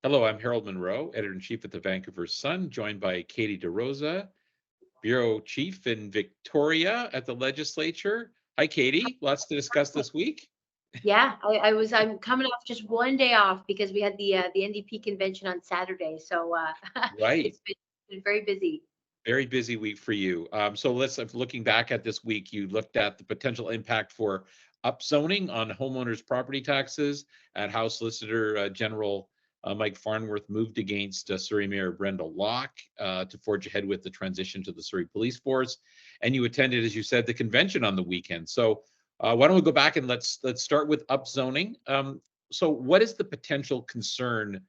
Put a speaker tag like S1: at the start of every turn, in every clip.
S1: Hello, I'm Harold Munro, editor-in-chief at the Vancouver Sun, joined by Katie DeRosa, bureau chief in Victoria at the Legislature. Hi, Katie. Lots to discuss this week.
S2: Yeah, I'm coming off just one day off because we had the NDP convention on Saturday. So
S1: Right.
S2: it's been very busy.
S1: Very busy week for you. So looking back at this week, you looked at the potential impact for upzoning on homeowners' property taxes at House Solicitor General Mike Farnworth moved against Surrey Mayor Brenda Locke to forge ahead with the transition to the Surrey Police Force. And you attended, as you said, the convention on the weekend. So why don't we go back and let's start with upzoning. So what is the potential concern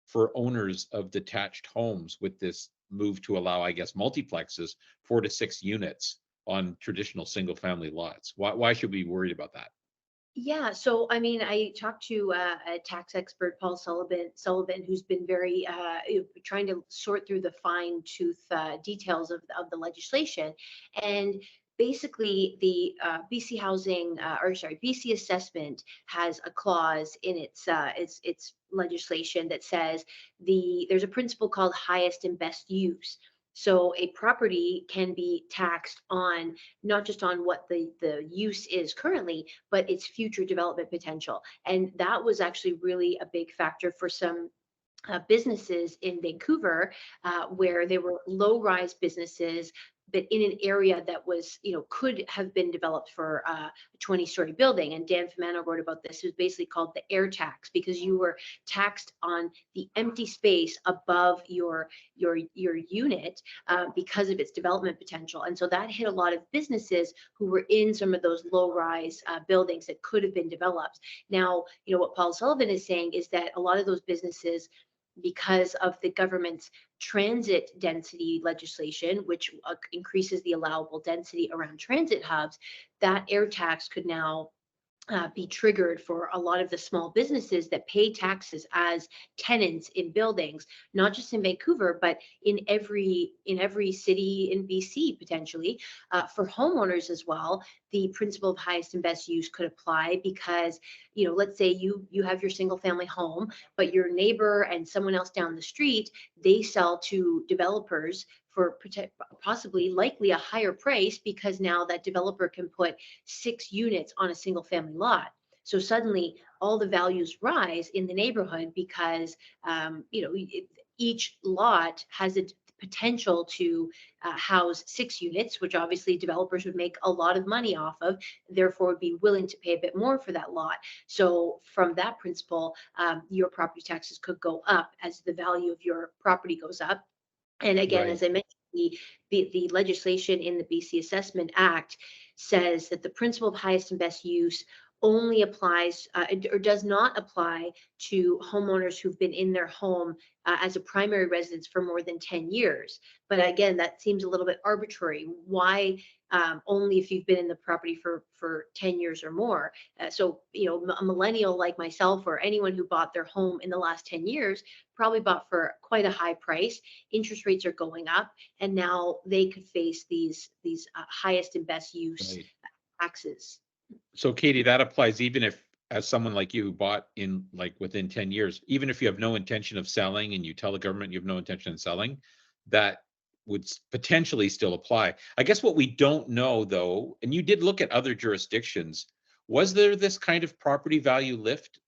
S1: for owners of detached homes with this move to allow, I guess, multiplexes, 4 to 6 units on traditional single family lots? Why should we be worried about that?
S2: Yeah, so I mean, I talked to a tax expert, Paul Sullivan, who's been very trying to sort through the fine tooth details of the legislation, and basically the BC housing, or sorry, BC assessment has a clause in its legislation that says there's a principle called highest and best use. So a property can be taxed on not just on what the use is currently, but its future development potential. And that was actually really a big factor for some businesses in Vancouver, where they were low-rise businesses, but in an area that was, could have been developed for a 20-story building. And Dan Fumano wrote about this. It was basically called the air tax because you were taxed on the empty space above your unit because of its development potential. And so that hit a lot of businesses who were in some of those low-rise buildings that could have been developed. Now, what Paul Sullivan is saying is that a lot of those businesses, because of the government's transit density legislation, which increases the allowable density around transit hubs, that air tax could now be triggered for a lot of the small businesses that pay taxes as tenants in buildings, not just in Vancouver, but in every city in BC potentially. For homeowners as well, the principle of highest and best use could apply because, let's say you have your single family home, but your neighbor and someone else down the street, they sell to developers for possibly likely a higher price because now that developer can put 6 units on a single family lot. So suddenly all the values rise in the neighborhood because each lot has a potential to house 6 units, which obviously developers would make a lot of money off of, therefore would be willing to pay a bit more for that lot. So from that principle, your property taxes could go up as the value of your property goes up. And again,
S1: Right.
S2: as I mentioned, the legislation in the BC Assessment Act says that the principle of highest and best use only applies or does not apply to homeowners who've been in their home as a primary residence for more than 10 years. But again, that seems a little bit arbitrary. Why only if you've been in the property for 10 years or more? So, a millennial like myself or anyone who bought their home in the last 10 years probably bought for quite a high price. Interest rates are going up, and now they could face these highest and best use
S1: Right.
S2: taxes.
S1: So Katie, that applies even if, as someone like you who bought in like within 10 years, even if you have no intention of selling and you tell the government you have no intention of selling, that would potentially still apply. I guess what we don't know though, and you did look at other jurisdictions, was there this kind of property value lift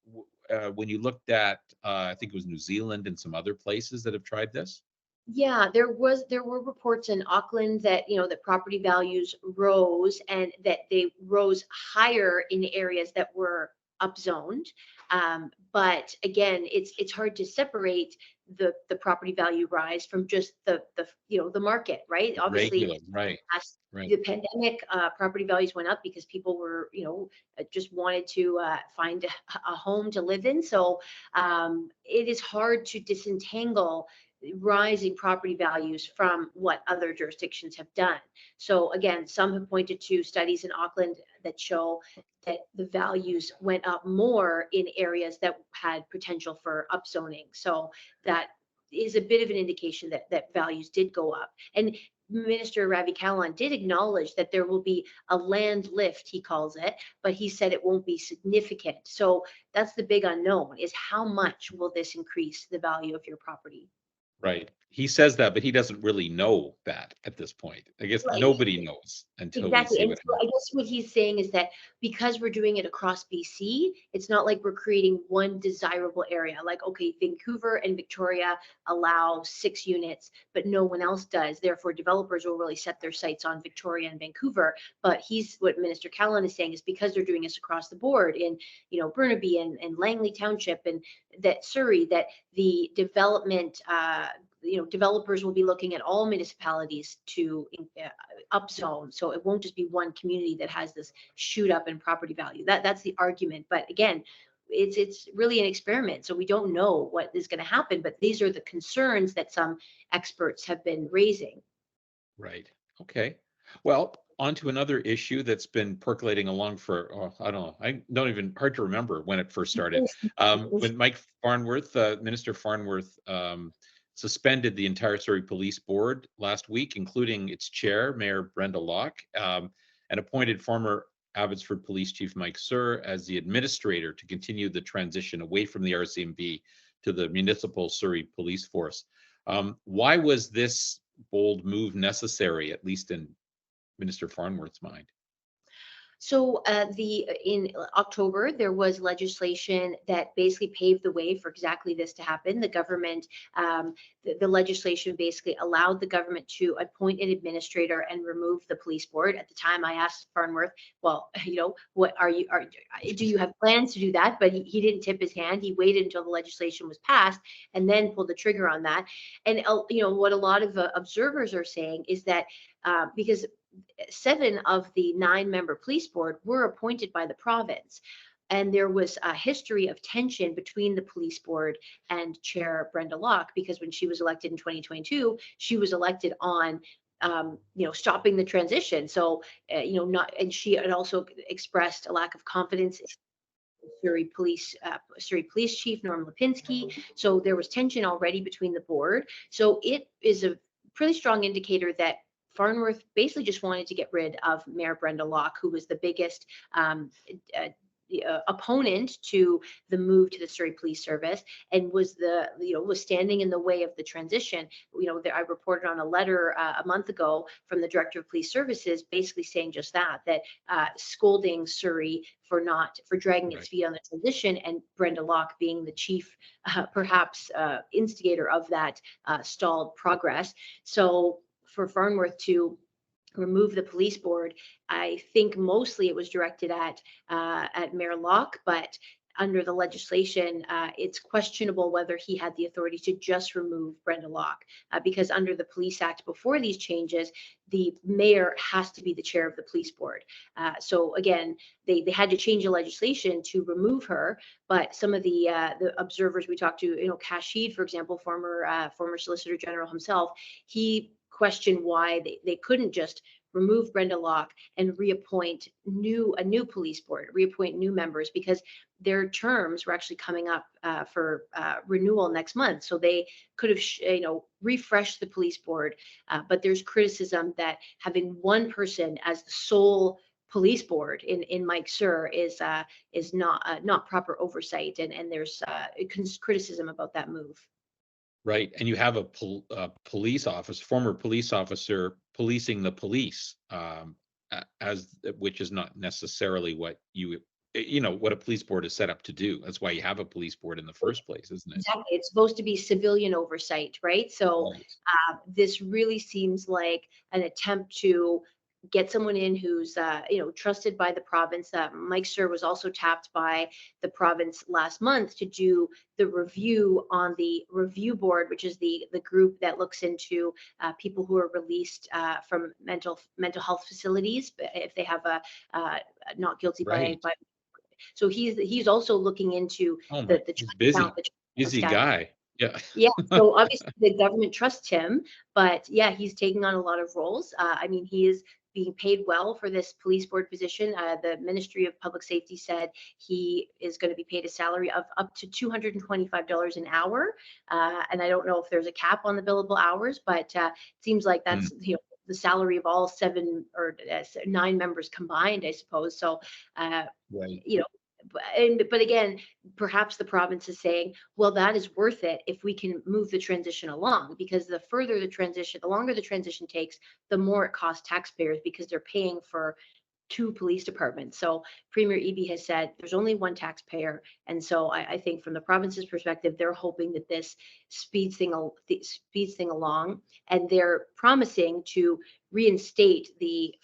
S1: when you looked at, I think it was New Zealand and some other places that have tried this?
S2: Yeah, there were reports in Auckland that that property values rose and that they rose higher in areas that were upzoned. But again, it's hard to separate the property value rise from just the market, right? Obviously,
S1: Regular, right,
S2: as
S1: right.
S2: the pandemic, property values went up because people were just wanted to find a home to live in. So it is hard to disentangle rising property values from what other jurisdictions have done. So again, some have pointed to studies in Auckland that show that the values went up more in areas that had potential for upzoning. So that is a bit of an indication that values did go up. And Minister Ravi Kahlon did acknowledge that there will be a land lift, he calls it, but he said it won't be significant. So that's the big unknown, is how much will this increase the value of your property?
S1: Right. He says that, but he doesn't really know that at this point. I guess
S2: Right.
S1: nobody knows until we
S2: Exactly.
S1: see
S2: And
S1: what
S2: so I guess what he's saying is that because we're doing it across BC, it's not like we're creating one desirable area. Like, okay, Vancouver and Victoria allow 6 units, but no one else does. Therefore, developers will really set their sights on Victoria and Vancouver. But what Minister Callan is saying is because they're doing this across the board in, Burnaby and Langley Township and that Surrey, that the development, developers will be looking at all municipalities to upzone. So it won't just be one community that has this shoot up in property value. That's the argument. But again, it's really an experiment. So we don't know what is going to happen, but these are the concerns that some experts have been raising.
S1: Right. Okay. Well, on to another issue that's been percolating along for, I don't know, I don't even, hard to remember when it first started. When Mike Farnworth, Minister Farnworth, suspended the entire Surrey Police Board last week, including its chair, Mayor Brenda Locke, and appointed former Abbotsford Police Chief Mike Sur as the administrator to continue the transition away from the RCMP to the municipal Surrey Police Force. Why was this bold move necessary, at least in Minister Farnworth's mind?
S2: So in October, there was legislation that basically paved the way for exactly this to happen. The government, the legislation basically allowed the government to appoint an administrator and remove the police board. At the time, I asked Farnworth, well, what do you have plans to do that? But he didn't tip his hand. He waited until the legislation was passed and then pulled the trigger on that. And what a lot of observers are saying is that because 7 of the 9-member police board were appointed by the province. And there was a history of tension between the police board and Chair Brenda Locke, because when she was elected in 2022, she was elected on stopping the transition. So, and she had also expressed a lack of confidence in Surrey Police Chief Norm Lipinski. So there was tension already between the board. So it is a pretty strong indicator that Farnworth basically just wanted to get rid of Mayor Brenda Locke, who was the biggest opponent to the move to the Surrey Police Service and was standing in the way of the transition. I reported on a letter a month ago from the Director of Police Services, basically saying just that scolding Surrey for dragging its feet on the transition, and Brenda Locke being the chief, perhaps instigator of that stalled progress. So for Farnworth to remove the police board, I think mostly it was directed at Mayor Locke, but under the legislation, it's questionable whether he had the authority to just remove Brenda Locke, because under the Police Act before these changes, the mayor has to be the chair of the police board. So again, they had to change the legislation to remove her, but some of the observers we talked to, Kashid, for example, former Solicitor General himself, he questioned why they couldn't just remove Brenda Locke and reappoint a new police board, reappoint new members, because their terms were actually coming up for renewal next month. So they could have, refreshed the police board. But there's criticism that having one person as the sole police board in Mike Sur is not proper oversight, and there's criticism about that move.
S1: Right. And you have a police officer, former police officer, policing the police, which is not necessarily what what a police board is set up to do. That's why you have a police board in the first place, isn't it?
S2: Exactly. It's supposed to be civilian oversight, right? So this really seems like an attempt to get someone in who's trusted by the province. Mike Sur was also tapped by the province last month to do the review on the review board, which is the group that looks into people who are released from mental health facilities if they have a not guilty by. So he's also looking into the
S1: he's busy, busy guy. Yeah.
S2: Yeah. So obviously the government trusts him, but yeah, he's taking on a lot of roles. I mean, he is being paid well for this police board position. The Ministry of Public Safety said he is going to be paid a salary of up to $225 an hour. And I don't know if there's a cap on the billable hours, but it seems like that's the salary of all 9 members combined, I suppose. So,
S1: Right.
S2: you know, but again, perhaps the province is saying, well, that is worth it if we can move the transition along, because the further the transition, the longer the transition takes, the more it costs taxpayers because they're paying for 2 police departments. So Premier Eby has said there's only one taxpayer. And so I think from the province's perspective, they're hoping that this speeds thing along, and they're promising to reinstate the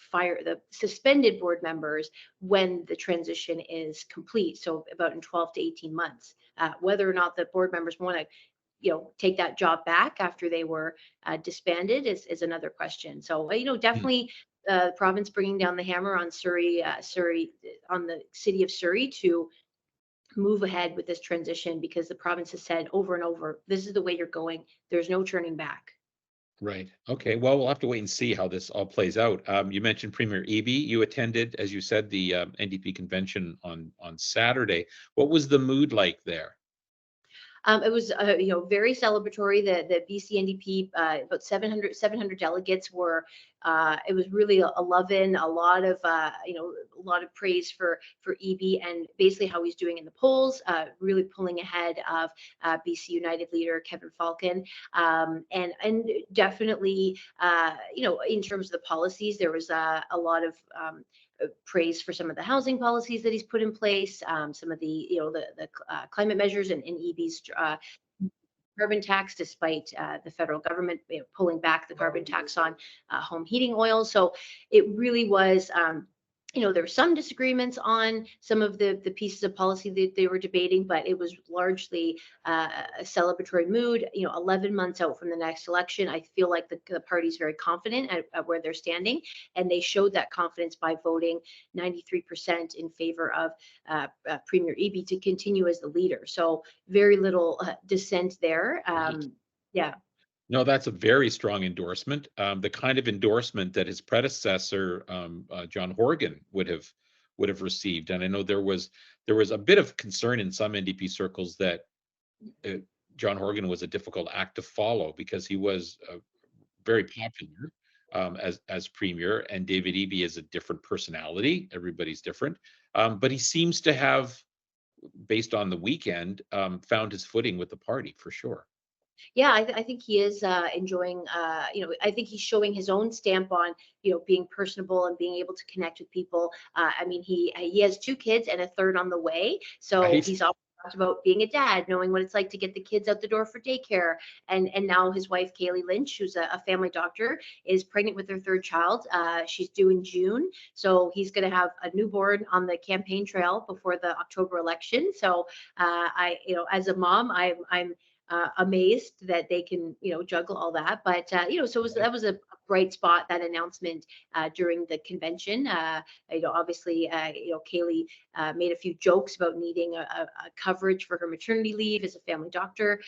S2: suspended board members when the transition is complete. So about in 12 to 18 months. Whether or not the board members want to take that job back after they were disbanded is another question. So,
S1: Mm.
S2: definitely province bringing down the hammer on Surrey, on the city of Surrey to move ahead with this transition, because the province has said over and over, this is the way you're going. There's no turning back.
S1: Right. Okay. Well, we'll have to wait and see how this all plays out. You mentioned Premier Eby. You attended, as you said, the NDP convention on Saturday. What was the mood like there?
S2: It was, very celebratory. The BC NDP, about 700 delegates were. It was really a love-in, a lot of, a lot of praise for Eby and basically how he's doing in the polls, really pulling ahead of BC United leader Kevin Falcon, and definitely, in terms of the policies, there was a lot of praise for some of the housing policies that he's put in place, some of the climate measures, and Eby's carbon tax, despite the federal government pulling back the carbon tax on home heating oil. So it really was. There were some disagreements on some of the pieces of policy that they were debating, but it was largely a celebratory mood. 11 months out from the next election, I feel like the party's very confident at where they're standing, and they showed that confidence by voting 93% in favor of Premier Eby to continue as the leader. So very little dissent there.
S1: Right.
S2: Yeah.
S1: No, that's a very strong endorsement. The kind of endorsement that his predecessor, John Horgan, would have received. And I know there was a bit of concern in some NDP circles that John Horgan was a difficult act to follow because he was very popular as premier, and David Eby is a different personality. Everybody's different, but he seems to have, based on the weekend, found his footing with the party for sure.
S2: Yeah, I think he is enjoying. I think he's showing his own stamp on, being personable and being able to connect with people. I mean, he has 2 kids and a third on the way, so
S1: Right.
S2: he's always talked about being a dad, knowing what it's like to get the kids out the door for daycare. And now his wife Kaylee Lynch, who's a family doctor, is pregnant with their 3rd child. She's due in June, so he's going to have a newborn on the campaign trail before the October election. So as a mom, I'm amazed that they can, juggle all that. But that was a bright spot, that announcement during the convention. Obviously, Kaylee made a few jokes about needing a coverage for her maternity leave as a family doctor.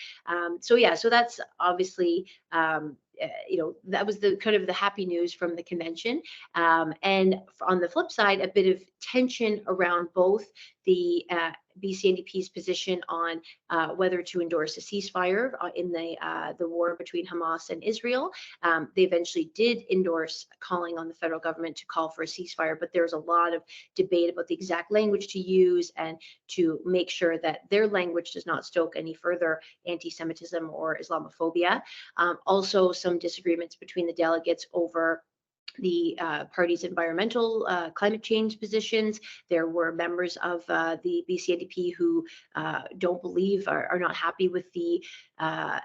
S2: So that's obviously. That was the kind of the happy news from the convention. And on the flip side, a bit of tension around both the BC NDP's position on whether to endorse a ceasefire in the war between Hamas and Israel. They eventually did endorse calling on the federal government to call for a ceasefire, but there's a lot of debate about the exact language to use and to make sure that their language does not stoke any further anti-Semitism or Islamophobia. Also, some disagreements between the delegates over the party's environmental climate change positions. There were members of the BC NDP who don't believe, are not happy with the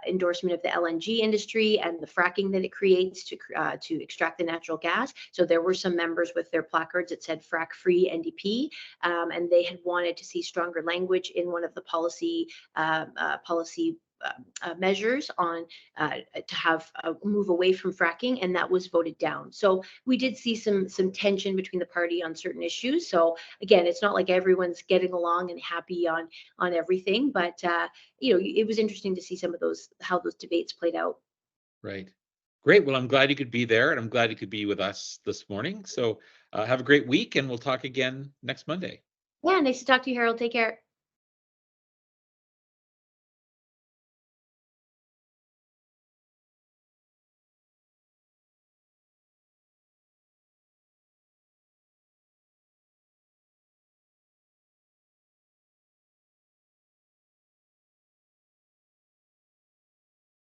S2: endorsement of the LNG industry and the fracking that it creates to extract the natural gas. So there were some members with their placards that said "frack free NDP," and they had wanted to see stronger language in one of the policy measures on to have a move away from fracking, and that was voted down. So we did see some tension between the party on certain issues. So again, it's not like everyone's getting along and happy on everything, but it was interesting to see some of how those debates played out.
S1: Right. Great. Well, I'm glad you could be there, and I'm glad you could be with us this morning. So have a great week, and we'll talk again next Monday.
S2: Yeah, nice to talk to you, Harold. Take care.